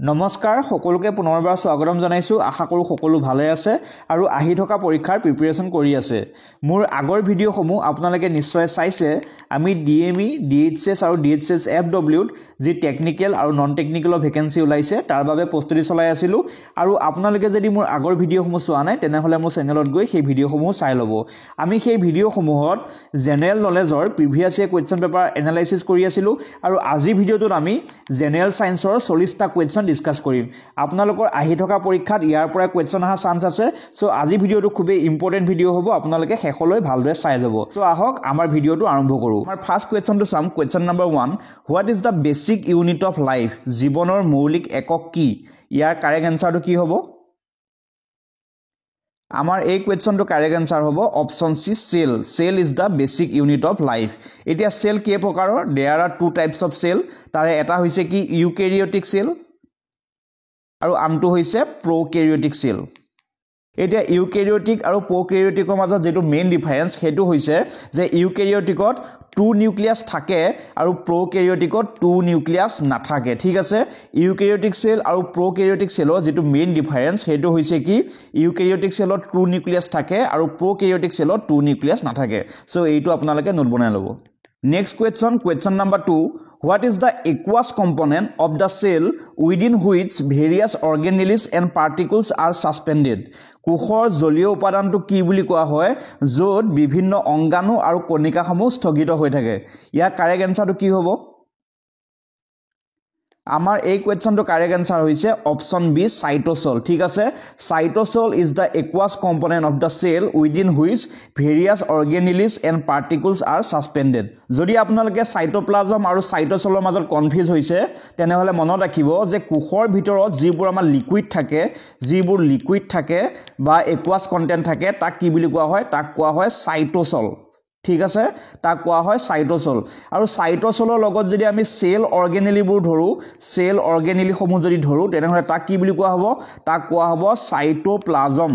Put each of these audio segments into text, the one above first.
নমস্কাৰ সকলোকে পুনৰবাৰ স্বাগতম জনাইছো আশা কৰো সকলো ভালে আছে আৰু আহি থকা পৰীক্ষাৰ প্ৰিপাৰেচন কৰি আছে মোৰ আগৰ ভিডিঅসমূহ আপোনালোকে নিশ্চয় চাইছে আমি ডিএমই ডিএইচএস আৰু ডিএইচএস এফডব্লিউ যি টেকনিক্যাল আৰু নন টেকনিক্যাল ভ্যাকেন্সি ওলাইছে তাৰ বাবে প্ৰস্তুতি চলাই আছিলো আৰু আপোনালোকে যদি মোৰ আগৰ ভিডিঅসমূহ চোৱা নাই তেনেহলে মোৰ চেনেলত গৈ সেই ভিডিঅসমূহ চাই ল'ব আমি সেই ভিডিঅসমূহত জেনাৰেল নলেজৰ previous year question paper analysis কৰি আছিলো আৰু আজি ভিডিঅটোত আমি জেনাৰেল সায়েন্সৰ 40টা কোৱেশ্চন ডিসকাস কৰিম আপোনালোকৰ আহি থকা পৰীক্ষাত ইয়াৰ পৰা কোৱেশ্চন অহা চান্স আছে সো আজি ভিডিঅটো খুবেই ইম্পৰ্টেন্ট ভিডিঅ হ'ব আপোনালোকে শেষলৈ ভালদৰে চাই যাব সো আহক আমাৰ ভিডিঅটো আৰম্ভ কৰো আমাৰ ফাৰ্স্ট কোৱেশ্চনটো চাম question number 1 what is the basic unit of life জীৱনৰ মৌলিক একক কি ইয়াৰ কাৰেক্ট আনসাৰটো কি হ'ব আমাৰ এই কোৱেশ্চনটো কাৰেক্ট আনসাৰ হ'ব option C cell is the basic unit of life এতিয়া সেল কি প্ৰকাৰৰ there are two types of cell তাৰে এটা হৈছে কি ইউকেৰিওটিক সেল আৰু আমটো হৈছে প্ৰ'কেৰিওটিক সেল এতিয়া ইউকেৰিওটিক আৰু প্ৰ'কেৰিওটিকৰ মাজত যেটো মেইন ডিফাৰেন্স হেতু হৈছে যে ইউকেৰিওটিকত টু নিউক্লিয়াছ থাকে আৰু প্ৰ'কেৰিওটিকত টু নিউক্লিয়াছ নাথাকে ঠিক আছে ইউকেৰিওটিক সেল আৰু প্ৰ'কেৰিওটিক সেলৰ যেটো মেইন ডিফাৰেন্স হেতু হৈছে কি ইউকেৰিওটিক সেলত টু নিউক্লিয়াছ থাকে আৰু প্ৰ'কেৰিওটিক সেলত টু নিউক্লিয়াছ নাথাকে সো এইটো আপোনালোকে নোট বনাই ল'ব next question number 2 what is the aqueous component of the cell within which various organelles and particles are suspended কোষৰ জলীয় উপাদানটো কি বুলি কোৱা হয় য'ত বিভিন্ন অংগাণু আৰু কণিকাসমূহ স্থগিত হৈ থাকে ইয়াৰ কাৰেক্ট আনসাৰটো কি হ'ব আমাৰ এই কোৱেশ্চনটো কাৰেক্ট আনসাৰ হৈছে অপচন বি সাইটোসল ঠিক আছে cytosol is the aqueous component of the cell within which various organelles and particles are suspended যদি আপোনালোকে সাইটোপ্লাজম আৰু সাইটোসলৰ মাজত কনফিউজ হৈছে তেনেহলে মনত ৰাখিব যে কোষৰ ভিতৰত যিবোৰ আমাৰ লিকুইড থাকে বা aqueous content থাকে তাক কি বুলি কোৱা হয় তাক কোৱা হয় সাইটোসল ঠিক আছে তাক কোৱা হয় সাইটোসল আৰু সাইটোসলৰ লগত যদি আমি সেল অৰ্গেনেলিবোৰ ধৰো সেল অৰ্গেনেলি সমূহ যদি ধৰো তেনেহলে তাক কি বুলি কোৱা হ'ব তাক কোৱা হ'ব সাইটোপ্লাজম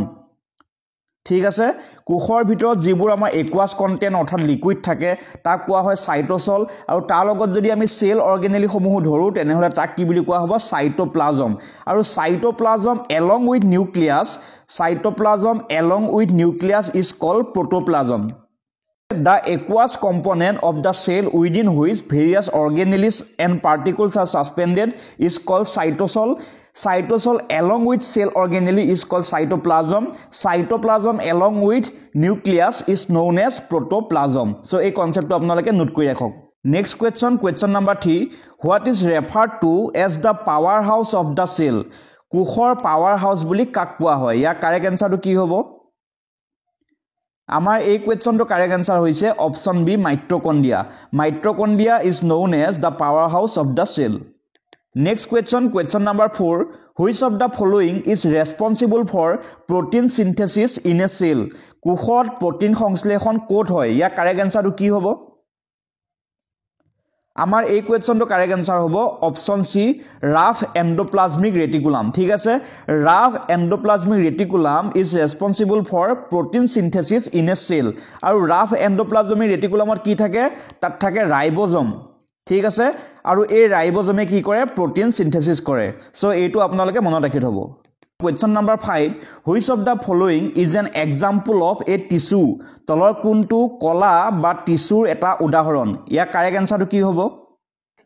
ঠিক আছে কোষৰ ভিতৰত যিবোৰ আমাৰ aqueous content অৰ্থাৎ লিকুইড থাকে তাক কোৱা হয় সাইটোসল আৰু তাৰ লগত যদি আমি সেল অৰ্গেনেলি সমূহ ধৰো তেনেহলে তাক কি বুলি কোৱা হ'ব সাইটোপ্লাজম আৰু cytoplasm along with nucleus is called protoplasm The aqueous component of the cell within which various organelles and particles are suspended is called cytosol. Cytosol along with cell organelle is called cytoplasm. Cytoplasm along with nucleus is known as protoplasm. So, a concept of আপোনালোকে note কৰি ৰাখক. Next question number 3. What is referred to as the powerhouse of the cell? কোষৰ powerhouse বুলি কাক কোৱা হয়? ইয়াৰ correct answerটো কি হ'ব? আমাৰ এই কোৱেশ্চনটো কাৰেক্ট আনসাৰ হৈছে option B mitochondria is known as the powerhouse of the cell next question number 4 which of the following is responsible for protein synthesis in a cell কোষত প্ৰটিন সংশ্লেষণ ক'ত হয় ইয়াৰ কাৰেক্ট আনসাৰটো কি হ'ব আমাৰ এই কোৱেশ্চনটো কাৰেক্ট আনসাৰ হ'ব option C rough endoplasmic reticulum ঠিক আছে rough endoplasmic reticulum is responsible for protein synthesis in a cell আৰু ৰাফ এন্ডোপ্লাজমিক ৰেটিকুলামত কি থাকে তাত থাকে ৰাইবোজম ঠিক আছে আৰু এই ৰাইবোজমে কি কৰে প্ৰটিন সিনথেসিস কৰে সো এইটো আপোনালোকে মনত ৰাখি থব Question number 5 Which of the following is an example of a tissue তলৰ কোনটো কলা বা টিস্যুৰ এটা উদাহৰণ ইয়াৰ কাৰেক্ট আনসাৰটো কি হ'ব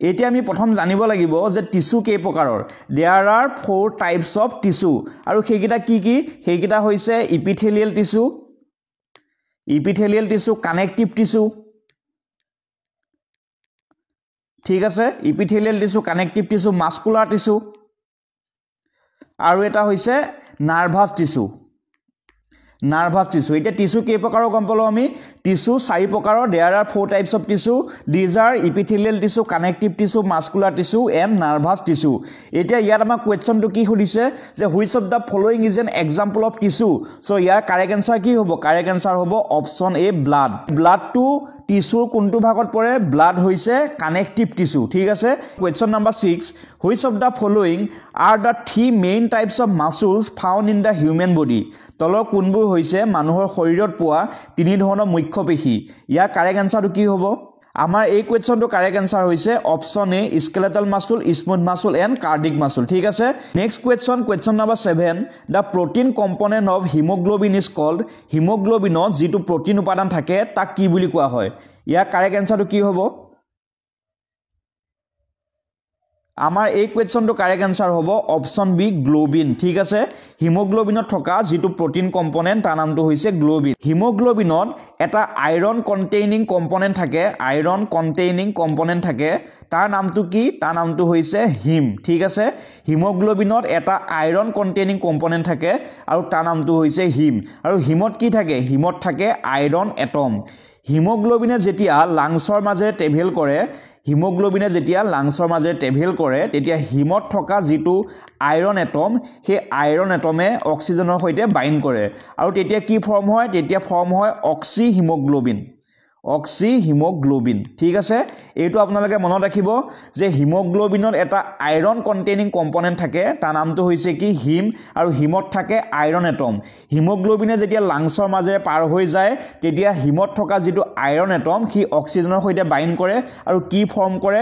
এতিয়া আমি প্ৰথম জানিব লাগিব যে টিস্যু কেই প্ৰকাৰৰ there are 4 types of tissue আৰু সেইকিটা কি সেইকিটা হৈছে epithelial tissue connective tissue ঠিক আছে epithelial tissue connective tissue muscular tissue আৰু এটা হৈছে নাৰ্ভাস টিস্যু এটা টিস্যু কেই প্ৰকাৰৰ গম পালো আমি টিস্যু চাৰি প্ৰকাৰৰ there are 4 types of tissue these are epithelial tissue connective tissue muscular tissue and nervous tissue এতিয়া ইয়াত আমাৰ কোৱেশ্চনটো কি সুধিছে যে which of the following is an example of tissue so year correct answer কি হ'ব কাৰেক্ট আনসাৰ হ'ব option A blood to টিস্যুৰ কোনটো ভাগত পৰে ব্লাড হৈছে কানেক্টিভ টিস্যু ঠিক আছে question number 6 which of the following are the 3 main types of muscles found in the human body তলৰ কোনবোৰ হৈছে মানুহৰ শৰীৰত পোৱা তিনি ধৰণৰ মুখ্য পেশী ইয়াৰ কাৰেক্ট আনসাৰটো কি হ'ব আমাৰ এই কোৱেশ্চনটো কাৰেক্ট এনসাৰ হৈছে option A skeletal muscle smooth muscle and cardiac muscle ঠিক আছে next question number 7 the protein component of haemoglobin is called হিমোগ্লোবিনত যেটো প্ৰটিন উপাদান থাকে তাক কি বুলি কোৱা হয় ইয়াৰ কাৰেক্ট এনসাৰটো কি হ'ব আমাৰ এই কোৱেশ্চনটো কাৰেক্ট এনসাৰ হ'ব অপচন বি গ্লোবিন ঠিক আছে হিমোগ্লোবিনত থকা যেটো প্ৰটিন কম্পোনেন্ট তাৰ নামটো হৈছে গ্লোবিন হিমোগ্লোবিনত এটা আইৰন কন্টেইনিং কম্পোনেন্ট থাকে তাৰ নামটো কি তাৰ নামটো হৈছে হিম ঠিক আছে হিমোগ্লোবিনত এটা আইৰন কন্টেইনিং কম্পোনেন্ট থাকে আৰু তাৰ নামটো হৈছে হিম আৰু হিমত কি থাকে হিমত থাকে আইৰন এটম হিমোগ্লোবিনে যেতিয়া লাংছৰ মাজেৰে ট্ৰেভেল কৰে তেতিয়া হিমত থকা যেটো আইৰন এটম সেই আইৰন এটমে অক্সিজেনৰ সৈতে বাইন্ড কৰে আৰু তেতিয়া কি ফৰ্ম হয় তেতিয়া ফৰ্ম হয় অক্সি হিমোগ্লোবিন ঠিক আছে এইটো আপোনালোকে মনত ৰাখিব যে হিমোগ্লোবিনত এটা আইৰন কন্টেইনিং কম্পোনেন্ট থাকে তাৰ নামটো হৈছে কি হিম আৰু হিমত থাকে আইৰন এটম হিমোগ্লোবিনে যেতিয়া লাংছৰ মাজেৰে পাৰ হৈ যায় তেতিয়া হিমত থকা যেটো আইৰন এটম সি অক্সিজেনৰ সৈতে বাইন্ড কৰে আৰু কি ফৰ্ম কৰে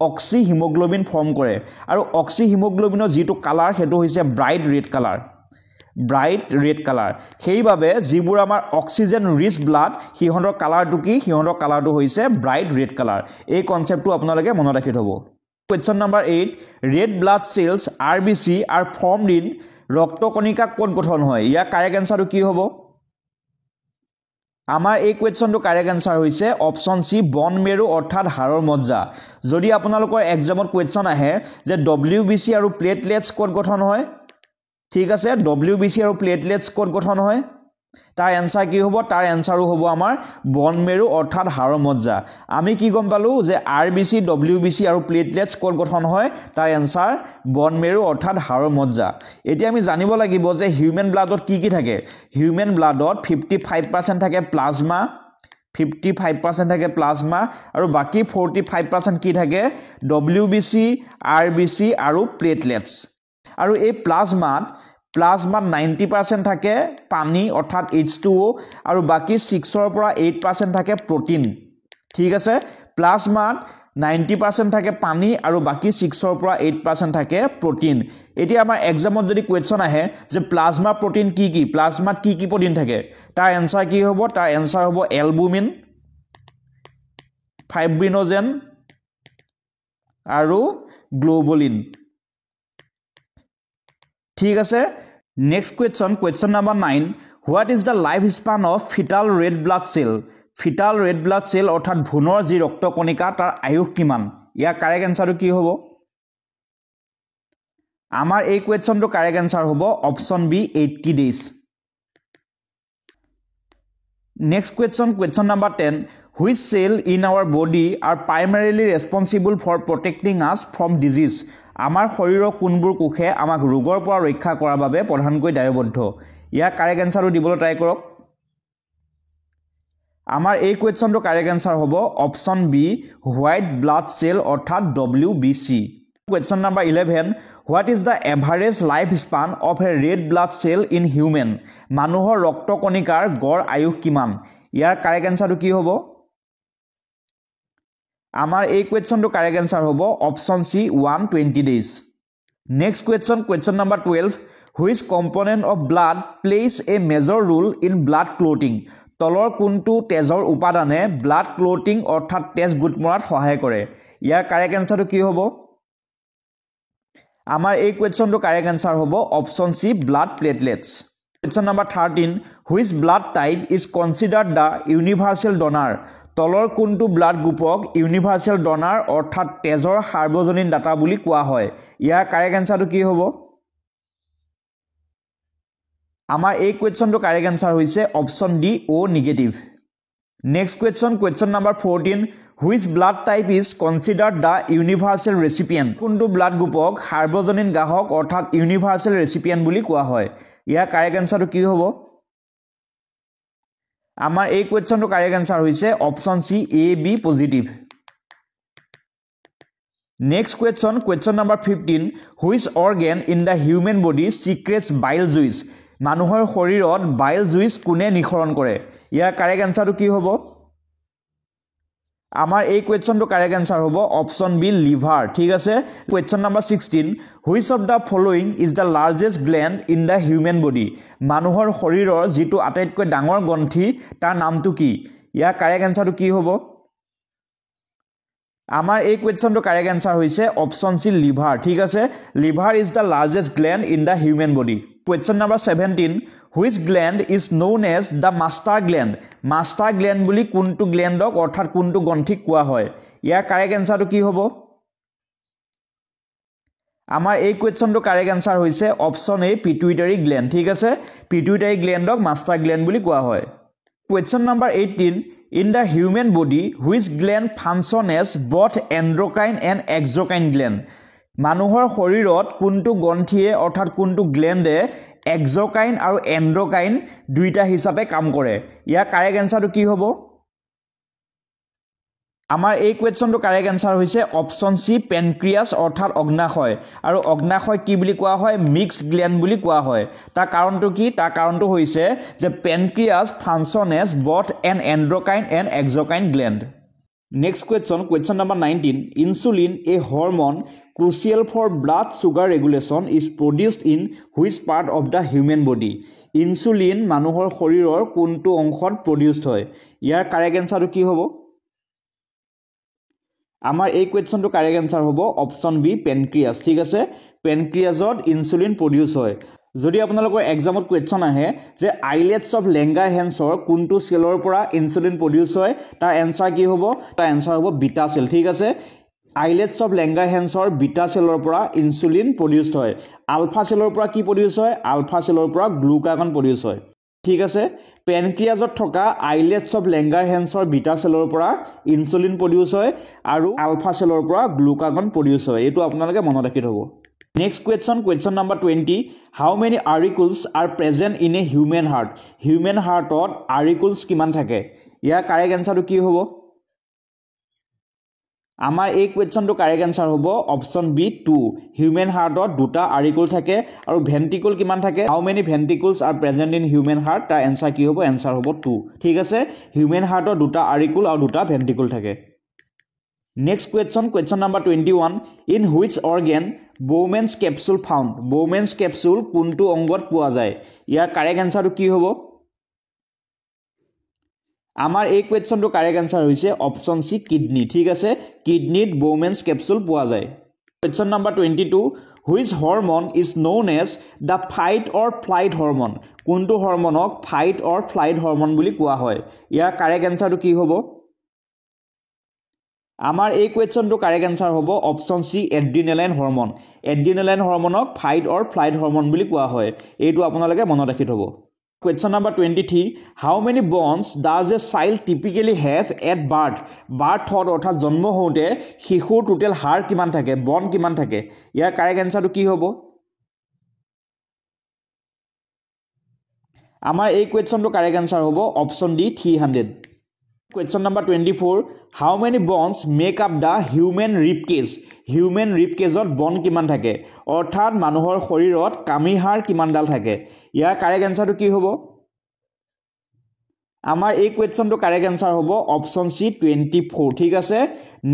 অক্সি হিমোগ্লোবিন ফৰ্ম কৰে আৰু অক্সি হিমোগ্লোবিনৰ যেটো কালাৰ হেতু হৈছে ব্ৰাইট ৰেড কালাৰ সেইভাবে যিবোৰ আমাৰ অক্সিজেন ৰিচ ব্লাড হিহঁতৰ কালাৰটো কি হিহঁতৰ কালাৰটো হৈছে ব্ৰাইট ৰেড কালাৰ এই কনসেপ্টটো আপোনালোকে মনত ৰাখি থব question number 8 red blood cells RBC are formed in ৰক্তকণিকা কোড গঠন হয় ইয়াৰ কাৰেক্ট এনসাৰটো কি হ'ব আমাৰ এই কোৱেশ্চনটো কাৰেক্ট এনসাৰ হৈছে অপচন সি বন মেৰু অৰ্থাৎ হাড়ৰ মজ্জা যদি আপোনালোকৰ এক্সামত কোৱেশ্চন আহে যে ডব্লিউবিসি আৰু প্লেটলেটস কোড গঠন হয় ঠিক আছে ডব্লিউবিসি আৰু প্লেটলেটস কোড গঠন হয় তাৰ এনসাৰ কি হ'ব তাৰ এনসাৰও হ'ব আমাৰ বন মেৰু অৰ্থাৎ হাড়ৰ মজ্জা আমি কি গম পালো যে আৰবিসি ডব্লিউবিসি আৰু প্লেটলেটস কোড গঠন হয় তাৰ এনসাৰ বন মেৰু অৰ্থাৎ হাড়ৰ মজ্জা এতিয়া আমি জানিব লাগিব যে হিউম্যান ব্লাডত কি কি থাকে হিউম্যান ব্লাডত 55% থাকে প্লাজমা 55% থাকে প্লাজমা আৰু বাকি 45% কি থাকে ডব্লিউবিসি আৰবিসি আৰু প্লেটলেটস আৰু এই প্লাজমাত 90% থাকে পানী অৰ্থাৎ H2O আৰু বাকি 6 ৰ পৰা 8% থাকে প্ৰটিন ঠিক আছে প্লাজমাত 90% থাকে পানী আৰু বাকি 6 ৰ পৰা 8% থাকে প্ৰটিন এতিয়া আমাৰ এক্সামত যদি কোৱেশ্চন আহে যে প্লাজমা প্ৰটিন কি প্লাজমাত কি প্ৰটিন থাকে তাৰ এনসাৰ কি হ'ব তাৰ এনসাৰ হ'ব এলবুমিন ফাইব্ৰিনোজেন আৰু গ্লোবুলিন ঠিক আছে next question number 9 what is the life span of fetal red blood cell অৰ্থাৎ ভ্ৰূণৰ যি ৰক্তকণিকা তাৰ আয়ুস কিমান ইয়াৰ কাৰেক্ট এনসাৰটো কি হ'ব আমাৰ এই কোৱেশ্চনটো কাৰেক্ট এনসাৰ হ'ব option B 80 days next question number 10 which cell in our body are primarily responsible for protecting us from disease আমাৰ শৰীৰৰ কোনবোৰ কোষে আমাক ৰোগৰ পৰা ৰক্ষা কৰাৰ বাবে প্ৰধানকৈ দায়বদ্ধ ইয়াৰ কাৰেক্ট এনসাৰটো দিবলৈ ট্ৰাই কৰক আমাৰ এই কোৱেশ্চনটো কাৰেক্ট এনসাৰ হ'ব option B white blood cell অৰ্থাৎ WBC question number 11 what is the average life span of a red blood cell in human মানুহৰ ৰক্তকণিকাৰ গড় আয়ুস কিমান ইয়াৰ কাৰেক্ট এনসাৰটো কি হ'ব আমাৰ এই কোৱেশ্চনটো কাৰেক্ট এনসাৰ হ'ব option C 120 days next question number 12 which component of blood plays a major role in blood clotting তলৰ কোনটো তেজৰ উপাদানে ব্লাড ক্লটিং অৰ্থাৎ তেজ গোট মৰাত সহায় কৰে ইয়াৰ কাৰেক্ট এনসাৰটো কি হ'ব আমাৰ এই কোৱেশ্চনটো কাৰেক্ট এনসাৰ হ'ব option C blood platelets question number 13 which blood type is considered the universal donor তলৰ কোনটো ব্লাড গ্ৰুপক ইউনিভাৰ্সাল ডোনাৰ অৰ্থাৎ তেজৰ সাৰ্বজনীন দাতা বুলি কোৱা হয় ইয়াৰ কাৰেক্ট এনসাৰটো কি হ'ব আমাৰ এই কোৱেশ্চনটো কাৰেক্ট এনসাৰ হৈছে option D O negative next question number 14 which blood type is considered the universal recipient কোনটো ব্লাড গ্ৰুপক সাৰ্বজনীন গ্ৰাহক অৰ্থাৎ ইউনিভাৰ্সাল ৰেচিপিয়েন্ট বুলি কোৱা হয় ইয়াৰ কাৰেক্ট এনসাৰটো কি হ'ব আমাৰ এই কোৱেশ্চনটো কাৰেক্ট এনসাৰ হৈছে option C AB positive next question number 15 which organ in the human body secretes bile juice মানুহৰ শৰীৰত বাইল জুইচ কোনে নিখৰণ কৰে ইয়াৰ কাৰেক্ট এনসাৰটো কি হ'ব আমাৰ এই কোৱেশ্চনটো কাৰেক্ট আনসাৰ হ'ব অপচন বি লিভাৰ ঠিক আছে question number 16 which of the following is the largest gland in the human body মানুহৰ শৰীৰৰ যেটো আটাইতকৈ ডাঙৰ গ্ৰন্থি তাৰ নামটো কি ইয়াৰ কাৰেক্ট আনসাৰটো কি হ'ব আমাৰ এই কোৱেশ্চনটো কাৰেক্ট আনসাৰ হৈছে অপচন সি লিভাৰ ঠিক আছে liver is the largest gland in the human body Question number 17 which gland is known as the master gland বুলি কোনটো গ্ল্যান্ডক অৰ্থাৎ কোনটো গ্ৰন্থিক কোৱা হয় ইয়াৰ কাৰেক্ট আনসাৰটো কি হ'ব আমাৰ এই কোৱেশ্চনটো কাৰেক্ট আনসাৰ হৈছে অপচন এ পিটুইটাৰী গ্ল্যান্ড ঠিক আছে পিটুইটাৰী গ্ল্যান্ডক মাষ্টাৰ গ্ল্যান্ড বুলি কোৱা হয় Question number 18 in the human body which gland function as both endocrine and exocrine gland মানুহৰ শৰীৰত কোনটো গ্ৰন্থিয়ে অৰ্থাৎ কোনটো গ্ল্যান্ডে এক্সোক্ৰাইন আৰু এন্ডোক্ৰাইন দুইটা হিচাপে কাম কৰে ইয়াৰ কাৰেক্ট আনসাৰটো কি হ'ব আমাৰ এই কোৱেশ্চনটো কাৰেক্ট আনসাৰ হৈছে অপচন সি পেনক্ৰিয়াছ অৰ্থাৎ অগ্নাশয় আৰু অগ্নাশয় কি বুলি কোৱা হয় মিক্সড গ্ল্যান্ড বুলি কোৱা হয় তাৰ কাৰণটো কি তাৰ কাৰণটো হৈছে যে pancreas function as both an endocrine and exocrine gland Next question number 19 insulin a hormone crucial for blood sugar regulation is produced in which part of the human body insulin মানুহৰ শৰীৰৰ কোনটো অংশত produced হয় ইয়াৰ correct আনসাৰটো কি হ'ব আমাৰ এই কোৱেশ্চনটো কাৰেক্ট আনসাৰ হ'ব অপচন বি পেনক্ৰিয়াছ ঠিক আছে পেনক্ৰিয়াছত ইনসুলিন প্ৰডিউস হয় যদি আপোনালোকৰ এক্সামত কোৱেশ্চন আহে যে আইলেটস অফ লেংগাৰহেন্সৰ কোনটো সেলৰ পৰা ইনসুলিন প্ৰডিউস হয় তাৰ আনসাৰ কি হ'ব তাৰ আনসাৰ হ'ব বিটা সেল ঠিক আছে আইলেটস অফ লেংগাৰহেন্সৰ বিটা সেলৰ পৰা ইনসুলিন প্ৰডিউস হয় আলফা সেলৰ পৰা কি প্ৰডিউস হয় আলফা সেলৰ পৰা গ্লুকাগন প্ৰডিউস হয় ঠিক আছে পেনক্ৰিয়াছত থকা আইলেটস অফ লেংগাৰহেন্সৰ বিটা সেলৰ পৰা ইনসুলিন প্ৰডিউস হয় আৰু আলফা সেলৰ পৰা গ্লুকাগন প্ৰডিউস হয় এটো আপোনালোকে মনত ৰাখি থব Next question number 20 how many auricles are present in a human heart ot auricles কিমান থাকে ইয়াৰ কাৰেক্ট আনসাৰটো কি হ'ব আমাৰ এই কোৱেশ্চনটো কাৰেক্ট আনসাৰ হ'ব অপচন বি 2 হিউম্যান হাৰ্টত দুটা auricle থাকে আৰু ভেন্ট্ৰিকল কিমান থাকে how many ventricles are present in human heart তাৰ আনসাৰ কি হ'ব আনসাৰ হ'ব 2 ঠিক আছে হিউম্যান হাৰ্টত দুটা auricle আৰু দুটা ভেন্ট্ৰিকল থাকে Next question number 21 in which organ Bowman's capsule found Bowman's capsule কোনটো অংগত পোৱা যায় ইয়াৰ কাৰেক্ট আনসাৰটো কি হ'ব আমাৰ এই কোৱেশ্চনটো কাৰেক্ট আনসাৰ হৈছে অপচন সি কিডনি ঠিক আছে কিডনিত Bowman's capsule পোৱা যায় Question number 22 which hormone is known as the fight or flight hormone কোনটো হৰমনক fight or flight hormone বুলি কোৱা হয় ইয়াৰ কাৰেক্ট আনসাৰটো কি হ'ব আমাৰ এই কোৱেশ্চনটো কাৰেক্ট আনসাৰ হ'ব অপচন সি এড্ৰিনালাইন হৰমনক ফাইট অৰ ফ্লাইট হৰমন বুলি কোৱা হয় এইটো আপোনালোকে মনত ৰাখি থব Question number 23 how many bones does a child typically have at birth অৰ্থাৎ জন্ম হওঁতে শিশুৰ টোটাল হাড় কিমান থাকে বন কিমান থাকে ইয়াৰ কাৰেক্ট আনসাৰটো কি হ'ব আমাৰ এই কোৱেশ্চনটো কাৰেক্ট আনসাৰ হ'ব option D 300 Question number 24 how many bones make up the human rib cage ot bone kiman thake অৰ্থাৎ মানুহৰ শৰীৰত কামি হাড় কিমানডাল থাকে ইয়াৰ কাৰেক্ট আনসাৰটো কি হ'ব আমাৰ এই কোৱেশ্চনটো কাৰেক্ট আনসাৰ হ'ব অপচন সি 24 ঠিক আছে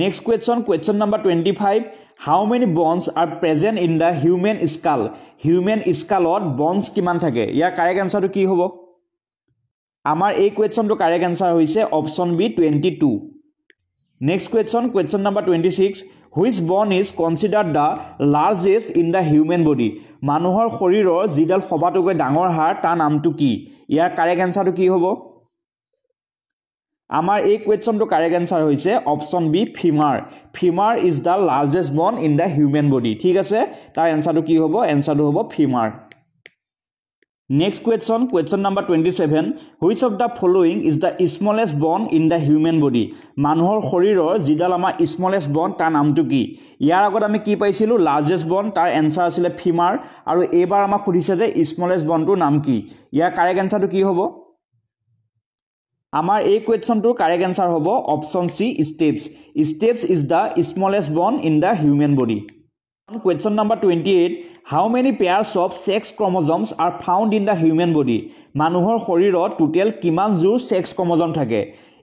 next question number 25 how many bones are present in the human skull ot bones কিমান থাকে ইয়াৰ কাৰেক্ট আনসাৰটো কি হ'ব আমাৰ এই কোৱেশ্চনটো কাৰেক্ট আনসাৰ হৈছে option B 22 next question number 26 which bone is considered the largest in the human body মানুহৰ শৰীৰৰ যিডাল সবাতোকৈ ডাঙৰ হাড় তাৰ নামটো কি ইয়াৰ কাৰেক্ট আনসাৰটো কি হ'ব আমাৰ এই কোৱেশ্চনটো কাৰেক্ট আনসাৰ হৈছে option B femur is the largest bone in the human body ঠিক আছে তাৰ আনসাৰটো কি হ'ব আনসাৰটো হ'ব femur Next question number 27 which of the following is the smallest bone in the human body মানুহৰ শৰীৰৰ যিডাল আমাৰ smallest bone তাৰ নামটো কি ইয়াৰ আগত আমি কি পাইছিলো largest bone তাৰ আনসাৰ আছিল ফিমাৰ আৰু এবাৰ আমাক খুদিছে যে smallest bone টোৰ নাম কি ইয়াৰ কাৰেক্ট আনসাৰটো কি হ'ব আমাৰ এই কোৱেশ্চনটোৰ কাৰেক্ট আনসাৰ হ'ব option C steps is the smallest bone in the human body Question number 28 how many pairs of sex chromosomes are found in the human body মানুহৰ শৰীৰত টোটাল কিমান জোৰ সেক্স ক্ৰোমোজোম থাকে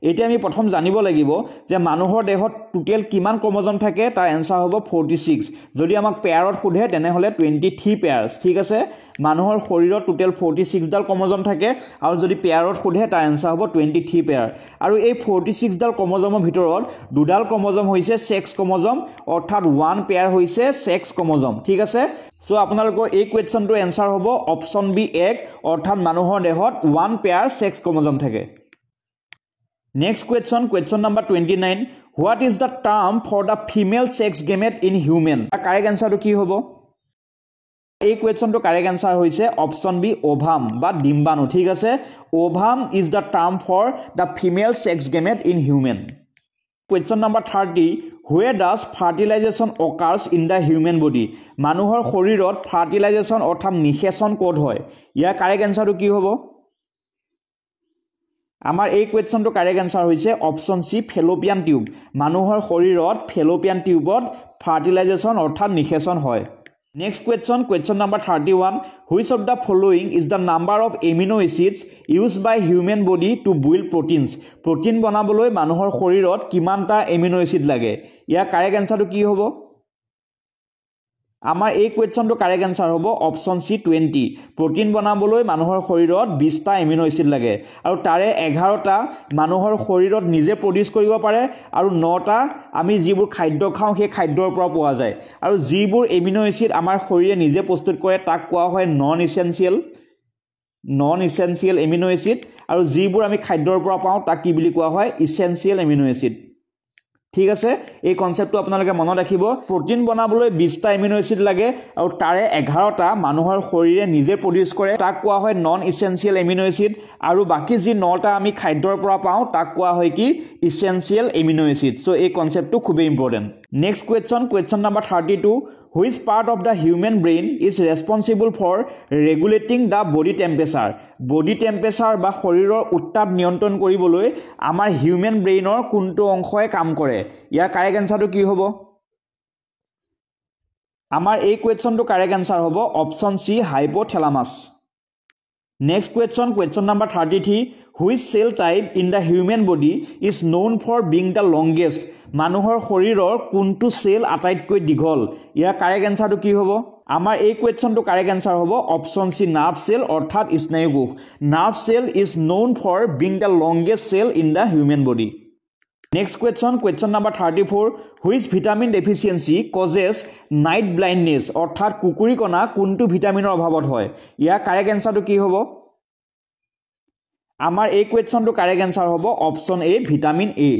এতিয়া আমি প্ৰথম জানিব লাগিব যে মানুহৰ দেহত টোটেল কিমান ক্ৰমোজম থাকে তাৰ এনসাৰ হ'ব 46 যদি আমাক পেয়াৰত সোধে তেনেহলে 23 পেয়াৰ্স ঠিক আছে মানুহৰ শৰীৰত টোটেল 46 ডাল ক্ৰমোজম থাকে আৰু যদি পেয়াৰত সোধে তাৰ এনসাৰ হ'ব 23 পেয়াৰ আৰু এই 46 ডাল ক্ৰমোজমৰ ভিতৰত দুডাল ক্ৰমোজম হৈছে সেক্স ক্ৰমোজম অৰ্থাৎ 1 পেয়াৰ হৈছে সেক্স ক্ৰমোজম ঠিক আছে সো আপোনালোকৰ এই কোৱেশ্চনটো এনসাৰ হ'ব অপচন বি 1 অৰ্থাৎ মানুহৰ দেহত 1 পেয়াৰ সেক্স ক্ৰমোজম থাকে Next question, question number 29. What is the term for the female sex gamete in human? Correct answer to ki hobo? A question to correct answer hoise option B ovum ba dimbanu. Thik ase ovum is the term for the female sex gamete in human. Question number 30. Where does fertilization occurs in the human body? Manuhor shorirot fertilization ortham nisheson kod hoy. Ya correct answer to ki hobo? আমাৰ এই কোৱেশ্চনটো correct answer হৈছে option সি fallopian tube মানুহৰ শৰীৰত fallopian টিউবত ফাৰ্টিলাইজেশন অৰ্থাৎ নিষেচন হয় next question question number 31 which of the following is the number of amino acids used by human body to build proteins protein বনাবলৈ মানুহৰ শৰীৰত কিমানটা এমিনো এসিড লাগে ইয়া কাৰেক্ট আনসাৰটো কি হ'ব আমাৰ এই কোৱেশ্চনটো কাৰেক্ট আনসাৰ হ'ব অপচন সি 20 প্ৰটিন বনাবলৈ মানুহৰ শৰীৰত 20টা এমিনো এসিড লাগে আৰু তাৰে 11টা মানুহৰ শৰীৰত নিজে প্ৰডিউস কৰিব পাৰে আৰু 9টা আমি যিবোৰ খাদ্য খাওঁ সেই খাদ্যৰ পৰা পোৱা যায় আৰু যিবোৰ এমিনো এসিড আমাৰ শৰীৰে নিজে প্ৰস্তুত কৰে তাক কোৱা হয় নন ইসেনশিয়াল এমিনো এসিড আৰু যিবোৰ আমি খাদ্যৰ পৰা পাওঁ তাক কি বুলি কোৱা হয় ইসেনশিয়াল এমিনো এসিড ঠিক আছে এই কনসেপ্টটো আপোনালোকে মনত ৰাখিব প্ৰটিন বনাবলৈ 20টা এমিনো এসিড লাগে আৰু তাৰে 11টা মানুহৰ শৰীৰে নিজে প্ৰডিউস কৰে তাক কোৱা হয় নন ইসেনশিয়াল এমিনো এসিড আৰু বাকি যি 9টা আমি খাদ্যৰ পৰা পাওঁ তাক কোৱা হয় কি ইসেনশিয়াল এমিনো এসিড সো এই কনসেপ্টটো খুব important next question number 32 which part of the human brain is responsible for regulating the body temperature বা শৰীৰৰ উত্তাপ নিয়ন্ত্ৰণ কৰিবলৈ আমাৰ হিউম্যান ব্ৰেইনৰ কোনটো অংশই কাম কৰে ইয়াৰ কাৰেক্ট আনসাৰটো কি হ'ব আমাৰ এই কোৱেশ্চনটো কাৰেক্ট আনসাৰ হ'ব option C hypothalamus Next question number 33 which cell type in the human body is known for being the longest মানুহৰ শৰীৰৰ কোনটো সেল আটাইতকৈ দীঘল ইয়া কাৰেক্ট আনসাৰটো কি হ'ব আমাৰ এই কোৱেশ্চনটো কাৰেক্ট আনসাৰ হ'ব অপচন সি নাৰ্ভ সেল অৰ্থাৎ স্নায়ুকোষ nerve cell is known for being the longest cell in the human body Next question number 34 which vitamin deficiency causes night blindness অৰ্থাৎ কুকুৰিকণা কোনটো ভিটামিনৰ অভাৱত হয় ইয়া কাৰেক্ট আনসাৰটো কি হ'ব আমাৰ এই কোৱেশ্চনটো কাৰেক্ট আনসাৰ হ'ব option A vitamin A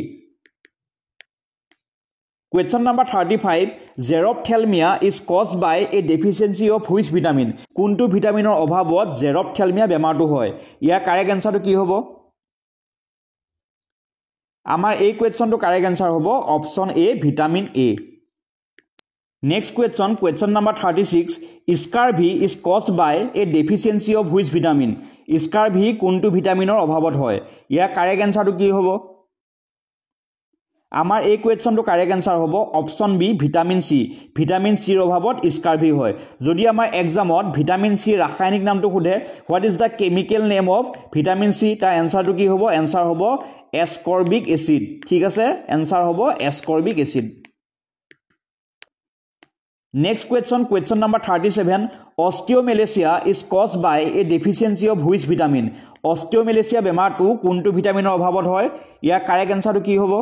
Question number 35 Xerophthalmia is caused by a deficiency of which vitamin কোনটো ভিটামিনৰ অভাৱত xerophthalmia বেমাৰটো হয় ইয়া কাৰেক্ট আনসাৰটো কি হ'ব আমাৰ এই কোৱেশ্চনটো কাৰেক্ট আনসাৰ হ'ব option A vitamin A Next question number 36 Scurvy is caused by a deficiency of which vitamin Scurvy কোনটো ভিটামিনৰ অভাৱত হয় ইয়া কাৰেক্ট আনসাৰটো কি হ'ব আমাৰ এই কোৱেশ্চনটো কাৰেক্ট আনসাৰ হ'ব অপচন বি ভিটামিন সি ৰ অভাৱত স্কাৰ্ভি হয় যদি আমাৰ এক্সামত ভিটামিন সি ৰাসায়নিক নামটো খুদে what is the chemical name of vitamin C তাৰ এনসাৰটো কি হ'ব এনসাৰ হ'ব এসকৰ্বিক এসিড ঠিক আছে এনসাৰ হ'ব এসকৰ্বিক acid Next question number 37 Osteomalacia is caused by a deficiency of which vitamin Osteomalacia বেমাৰটো কোনটো ভিটামিনৰ অভাৱত হয় ইয়াৰ কাৰেক্ট আনসাৰটো কি হ'ব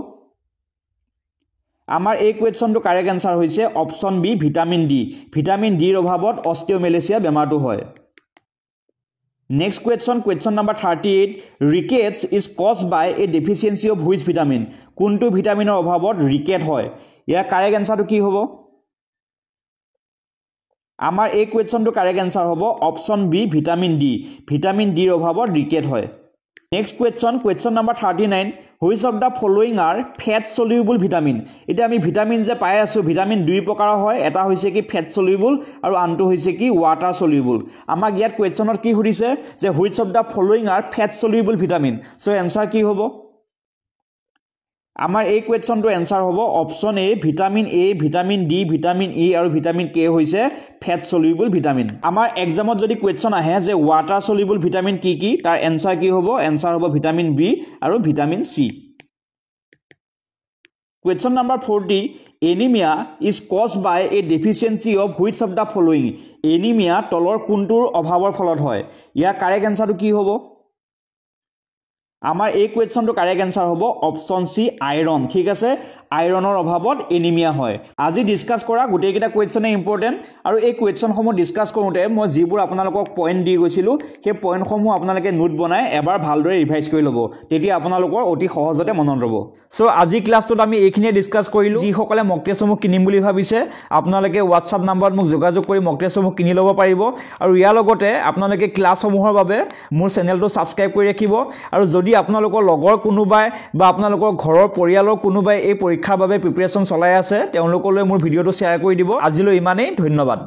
আমাৰ এই কোৱেশ্চনটো কাৰেক্ট আনসাৰ হৈছে অপচন বি ভিটামিন ডি ৰ অভাৱত অস্টিওমেলেচিয়া বেমাৰটো হয় Next question number 38 rickets is caused by a deficiency of which vitamin কোনটো ভিটামিনৰ অভাৱত ৰিকেট হয় ইয়াৰ কাৰেক্ট আনসাৰটো কি হ'ব আমাৰ এই কোৱেশ্চনটো কাৰেক্ট আনসাৰ হ'ব অপচন বি ভিটামিন ডি ৰ অভাৱত ৰিকেট হয় Next question number 39 which of the following are fat soluble vitamin এটা আমি ভিটামিন যে পাই আছো ভিটামিন দুই প্ৰকাৰৰ হয় এটা হৈছে কি ফেট soluble আৰু আনটো হৈছে কি water soluble আমাক ইয়াত কোৱেশ্চনত কি সুধিছে যে which of the following are fat soluble vitamin so answer কি হ'ব আমাৰ এই কোৱেশ্চনটো আনসাৰ হ'ব অপচন এ ভিটামিন ডি ভিটামিন ই আৰু ভিটামিন কে হৈছে ফেট soluble ভিটামিন আমাৰ এক্সামত যদি কোৱেশ্চন আহে যে water soluble ভিটামিন কি তাৰ আনসাৰ কি হ'ব আনসাৰ হ'ব ভিটামিন বি আৰু vitamin C Question number 40. Anemia is caused by a deficiency of which of the following? Anemia তলৰ কোনটোৰ অভাৱৰ ফলত হয়? ইয়াৰ কাৰেক্ট এনসাৰটো কি হ'ব? আমাৰ এই কোৱেশ্চনটো কাৰেক্ট এনসাৰ হ'ব অপচন সি আইৰন ঠিক আছে আইৰনৰ অভাৱত এনিমিয়া হয় আজি ডিসকাস কৰা গোটেই কিটা কোৱেশ্চনে ইম্পৰ্টেন্ট আৰু এই কোৱেশ্চনসমূহ ডিসকাস কৰোতে মই যিবোৰ আপোনালোকক পইণ্ট দি গৈছিলো সেই পইণ্টসমূহ আপোনালোকে নোট বনাই এবাৰ ভালদৰে ৰিভাইজ কৰি ল'ব তেতিয়া আপোনালোকৰ অতি সহজতে মনত ৰব সো আজি ক্লাছটোত আমি এইখিনিয়ে ডিসকাস কৰিলো যি সকলে মক টেষ্টসমূহ কিনিম বুলি ভাবিছে আপোনালোকে WhatsApp নম্বৰত মোক যোগাযোগ কৰি মক টেষ্টসমূহ কিনি ল'ব পাৰিব আৰু ইয়াৰ লগতে আপোনালোকে ক্লাছসমূহৰ বাবে মোৰ চেনেলটো সাবস্ক্ৰাইব কৰি ৰাখিব আৰু যদি আপোনালোকৰ লগৰ কোনোবাই বা আপোনালোকৰ ঘৰৰ পৰিয়ালৰ কোনোবাই এই পৰীক্ষাৰ বাবে প্ৰিপাৰেচন চলাই আছে তেওঁলোকলৈ মোৰ ভিডিওটো শ্বেয়াৰ কৰি দিব আজিলৈ ইমানেই ধন্যবাদ